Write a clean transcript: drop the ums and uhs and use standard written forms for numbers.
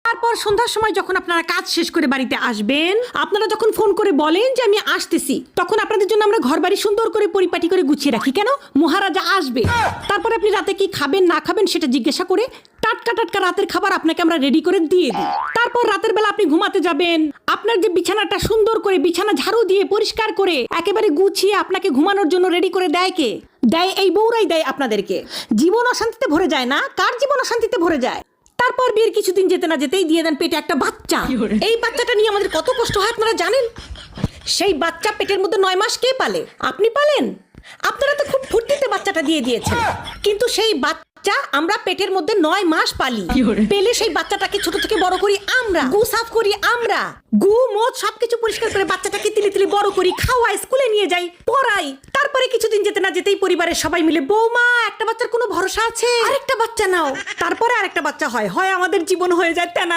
তারপর সন্ধ্যার সময় যখন আপনারা কাজ শেষ করে বাড়িতে আসবেন, আপনারা যখন ফোন করে বলেন যে আমি আসতেছি, তখন আপনাদের জন্য আমরা ঘর বাড়ি সুন্দর করে পরিপাটি করে গুছিয়ে রাখি। কেন? মহারাজা আসবে। তারপর আপনি রাতে কি খাবেন না খাবেন সেটা জিজ্ঞাসা করে টাটকা টাটকা রাতের খাবার আপনাকে আমরা রেডি করে দিয়ে দিই। তারপর রাতের বেলা আপনি ঘুমাতে যাবেন, আপনার যে বিছানাটা সুন্দর করে বিছানা ঝাড়ু দিয়ে পরিষ্কার করে একেবারে গুছিয়ে আপনাকে ঘুমানোর জন্য রেডি করে দেয় কে? দেয় এই বউরাই দেয় আপনাদেরকে। জীবন অশান্তিতে ভরে যায় না? কার জীবন অশান্তিতে ভরে যায়? তারপর বিয়ের কিছুদিন যেতে না যেতেই দিয়ে দেন পেটে একটা বাচ্চা। এই বাচ্চাটা নিয়ে আমাদের কত কষ্ট হয় আপনারা জানেন? সেই বাচ্চা পেটের মধ্যে 9 মাস কে পালে? আপনি পালেন? আপনারা তো খুব ফুর্তিতে বাচ্চাটা দিয়ে দিয়েছেন, কিন্তু সেই বাচ্চা আমরা পেটের মধ্যে 9 মাস পালি। পেলে সেই বাচ্চাটাকে ছোট থেকে বড় করি আমরা, গু সাফ করি আমরা, গু মদ সবকিছু পরিষ্কার করে বাচ্চাটাকে তিলি তিলি বড় করি, খাওয়াই, স্কুলে নিয়ে যাই, পড়াই। তারপরে কিছুদিন যেতে না যেতেই পরিবারের সবাই মিলে, বৌমা একটা বাচ্চার কোনো ভরসা আছে, আরেকটা বাচ্চা নাও। তারপরে আরেকটা বাচ্চা হয়, আমাদের জীবন হয়ে যায় তেনা